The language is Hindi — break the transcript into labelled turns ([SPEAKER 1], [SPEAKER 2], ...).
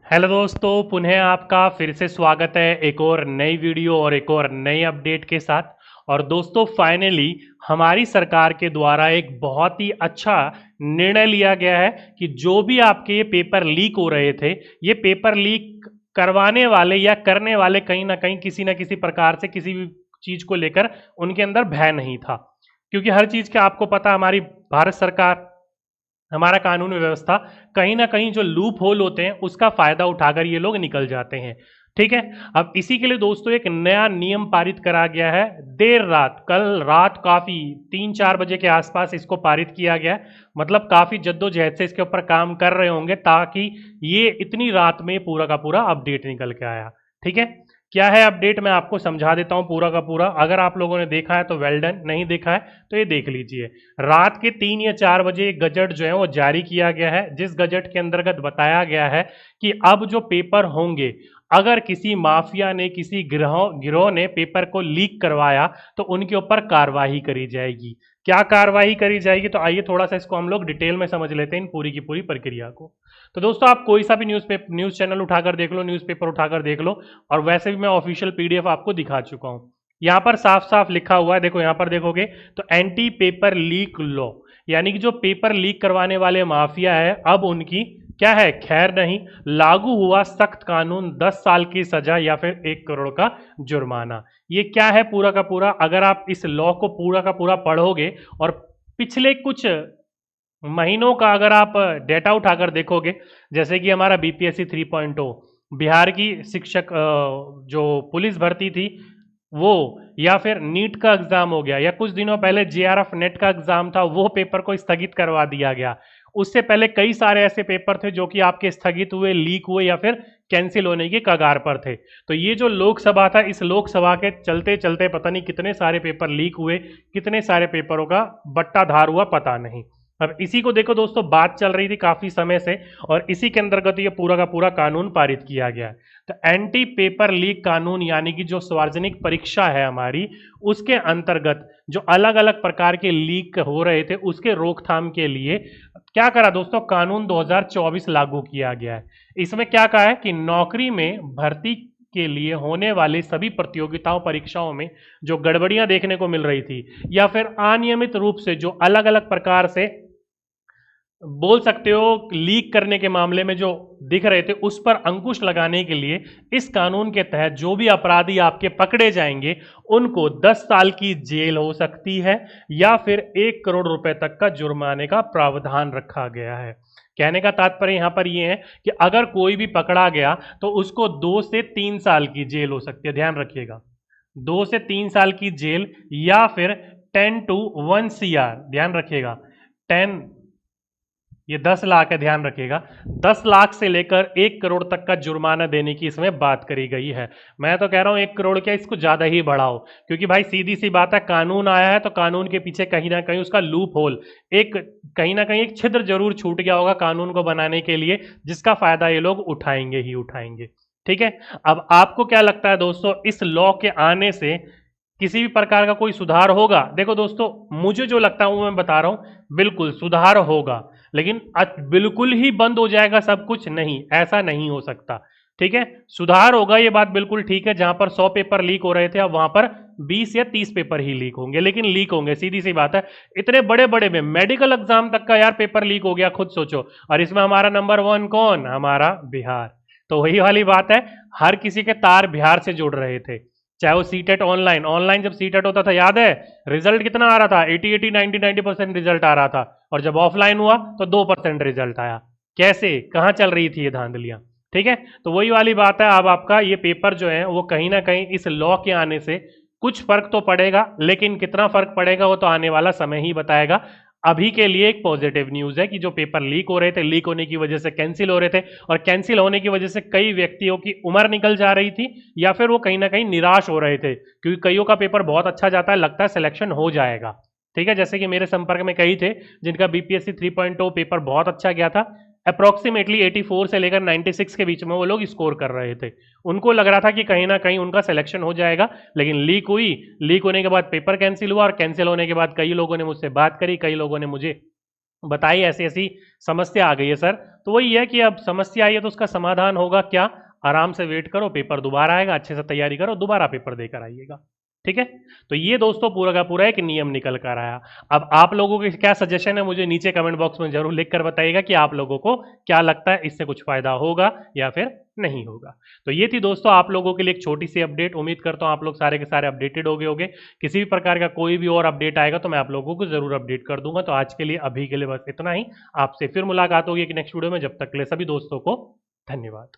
[SPEAKER 1] हेलो दोस्तों, पुनः आपका फिर से स्वागत है एक और नई वीडियो और एक और नए अपडेट के साथ। और दोस्तों फाइनली हमारी सरकार के द्वारा एक बहुत ही अच्छा निर्णय लिया गया है कि जो भी आपके ये पेपर लीक हो रहे थे, ये पेपर लीक करवाने वाले या करने वाले कहीं ना कहीं किसी ना किसी प्रकार से किसी भी चीज को लेकर उनके अंदर भय नहीं था। क्योंकि हर चीज का आपको पता, हमारी भारत सरकार, हमारा कानून व्यवस्था कहीं ना कहीं जो लूप होल होते हैं उसका फायदा उठाकर ये लोग निकल जाते हैं। ठीक है। अब इसी के लिए दोस्तों एक नया नियम पारित करा गया है। देर रात, कल रात काफी 3-4 बजे के आसपास इसको पारित किया गया है। मतलब काफी जद्दोजहद से इसके ऊपर काम कर रहे होंगे ताकि ये इतनी रात में पूरा का पूरा अपडेट निकल के आया। ठीक है। क्या है अपडेट, मैं आपको समझा देता हूं पूरा का पूरा। अगर आप लोगों ने देखा है तो वेल डन, नहीं देखा है तो ये देख लीजिए। रात के 3 या 4 बजे एक गजट जो है वो जारी किया गया है, जिस गजट के अंतर्गत बताया गया है कि अब जो पेपर होंगे, अगर किसी माफिया ने, किसी गिरोह गिरोह ने पेपर को लीक करवाया तो उनके ऊपर कार्रवाई करी जाएगी। क्या कार्रवाई करी जाएगी, तो आइए थोड़ा सा इसको हम लोग डिटेल में समझ लेते हैं इन पूरी की पूरी प्रक्रिया को। तो दोस्तों आप कोई सा भी न्यूज चैनल उठाकर देख लो, न्यूज़पेपर उठाकर देख लो, और वैसे भी मैं ऑफिशियल पीडीएफ आपको दिखा चुका हूं। यहां पर साफ साफ लिखा हुआ है, देखो यहां पर देखोगे तो एंटी पेपर लीक लॉ, यानी कि जो पेपर लीक करवाने वाले माफिया है अब उनकी क्या है, खैर नहीं। लागू हुआ सख्त कानून, 10 साल की सजा या फिर 1 करोड़ का जुर्माना। ये क्या है पूरा का पूरा, अगर आप इस लॉ को पूरा का पूरा पढ़ोगे और पिछले कुछ महीनों का अगर आप डेटा उठाकर देखोगे, जैसे कि हमारा बीपीएससी 3.0, बिहार की शिक्षक जो पुलिस भर्ती थी वो, या फिर नीट का एग्जाम हो गया, या कुछ दिनों पहले जेआरएफ नेट का एग्जाम था वो पेपर को स्थगित करवा दिया गया। उससे पहले कई सारे ऐसे पेपर थे जो कि आपके स्थगित हुए, लीक हुए या फिर कैंसिल होने की कगार पर थे। तो ये जो लोकसभा था, इस लोकसभा के चलते चलते पता नहीं कितने सारे पेपर लीक हुए, कितने सारे पेपरों का बट्टाधार हुआ पता नहीं। अब इसी को देखो दोस्तों, बात चल रही थी काफी समय से और इसी के अंतर्गत ये पूरा का पूरा कानून पारित किया गया है। तो एंटी पेपर लीक कानून, यानी कि जो सार्वजनिक परीक्षा है हमारी, उसके अंतर्गत जो अलग अलग प्रकार के लीक हो रहे थे उसके रोकथाम के लिए क्या करा दोस्तों, कानून 2024 लागू किया गया है। इसमें क्या कहा है कि नौकरी में भर्ती के लिए होने वाली सभी प्रतियोगिताओं, परीक्षाओं में जो गड़बड़ियां देखने को मिल रही थी या फिर अनियमित रूप से जो अलग अलग प्रकार से बोल सकते हो लीक करने के मामले में जो दिख रहे थे, उस पर अंकुश लगाने के लिए इस कानून के तहत जो भी अपराधी आपके पकड़े जाएंगे उनको 10 साल की जेल हो सकती है या फिर 1 करोड़ रुपए तक का जुर्माने का प्रावधान रखा गया है। कहने का तात्पर्य यहां पर यह है कि अगर कोई भी पकड़ा गया तो उसको 2 से 3 साल की जेल हो सकती है, ध्यान रखिएगा। 2 से 3 साल की जेल या फिर 10 to 1 CR, ध्यान रखिएगा। 10, ये 10 लाख है, ध्यान रखिएगा। 10 लाख से लेकर 1 करोड़ तक का जुर्माना देने की इसमें बात करी गई है। मैं तो कह रहा हूं 1 करोड़ क्या, इसको ज्यादा ही बढ़ाओ, क्योंकि भाई सीधी सी बात है, कानून आया है तो कानून के पीछे कहीं ना कहीं उसका लूप होल, एक कहीं ना कहीं एक छिद्र जरूर छूट गया होगा कानून को बनाने के लिए, जिसका फायदा ये लोग उठाएंगे ही उठाएंगे। ठीक है। अब आपको क्या लगता है दोस्तों, इस लॉ के आने से किसी भी प्रकार का कोई सुधार होगा? देखो दोस्तों, मुझे जो लगता है वो मैं बता रहा हूं, बिल्कुल सुधार होगा, लेकिन बिल्कुल ही बंद हो जाएगा सब कुछ, नहीं, ऐसा नहीं हो सकता। ठीक है। सुधार होगा, ये बात बिल्कुल ठीक है। जहां पर 100 पेपर लीक हो रहे थे अब वहां पर 20 या 30 पेपर ही लीक होंगे, लेकिन लीक होंगे, सीधी सी बात है। इतने बड़े बड़े में मेडिकल एग्जाम तक का यार पेपर लीक हो गया, खुद सोचो, और इसमें हमारा नंबर 1 कौन, हमारा बिहार। तो वही वाली बात है, हर किसी के तार बिहार से जुड़ रहे थे। चाहे वो सीटेट ऑनलाइन, ऑनलाइन जब सीटेट होता था याद है, रिजल्ट कितना आ रहा था, 80 90% रिजल्ट आ रहा था, और जब ऑफलाइन हुआ तो 2% रिजल्ट आया। कैसे, कहां चल रही थी ये धांधलियां? ठीक है। तो वही वाली बात है, अब आपका ये पेपर जो है वो कहीं ना कहीं इस लॉ के आने से कुछ फर्क तो पड़ेगा, लेकिन कितना फर्क पड़ेगा वो तो आने वाला समय ही बताएगा। अभी के लिए एक पॉजिटिव न्यूज है कि जो पेपर लीक हो रहे थे, लीक होने की वजह से कैंसिल हो रहे थे, और कैंसिल होने की वजह से कई व्यक्तियों की उम्र निकल जा रही थी या फिर वो कहीं ना कहीं निराश हो रहे थे, क्योंकि कईयों का पेपर बहुत अच्छा जाता है, लगता है सिलेक्शन हो जाएगा। ठीक है। जैसे कि मेरे संपर्क में कई थे जिनका बीपीएससी 3.0 पेपर बहुत अच्छा गया था, अप्रोक्सीमेटली 84 से लेकर 96 के बीच में वो लोग स्कोर कर रहे थे। उनको लग रहा था कि कहीं ना कहीं उनका सिलेक्शन हो जाएगा, लेकिन लीक हुई, लीक होने के बाद पेपर कैंसिल हुआ, और कैंसिल होने के बाद कई लोगों ने मुझसे बात करी, कई लोगों ने मुझे बताइए ऐसी ऐसी समस्या आ गई है सर। तो वही है कि अब समस्या आई है तो उसका समाधान होगा क्या, आराम से वेट करो, पेपर दोबारा आएगा, अच्छे से तैयारी करो, दोबारा पेपर देकर आइएगा। ठीक है। तो ये दोस्तों पूरा का पूरा एक नियम निकल कर आया। अब आप लोगों के क्या सजेशन है मुझे नीचे कमेंट बॉक्स में जरूर लिख कर बताइएगा कि आप लोगों को क्या लगता है, इससे कुछ फायदा होगा या फिर नहीं होगा। तो ये थी दोस्तों आप लोगों के लिए एक छोटी सी अपडेट। उम्मीद करता हूं आप लोग सारे के सारे अपडेटेड हो गए होंगे। किसी भी प्रकार का कोई भी और अपडेट आएगा तो मैं आप लोगों को जरूर अपडेट कर दूंगा। तो आज के लिए अभी के लिए बस इतना ही। आपसे फिर मुलाकात होगी एक नेक्स्ट वीडियो में। जब तक के लिए सभी दोस्तों को धन्यवाद।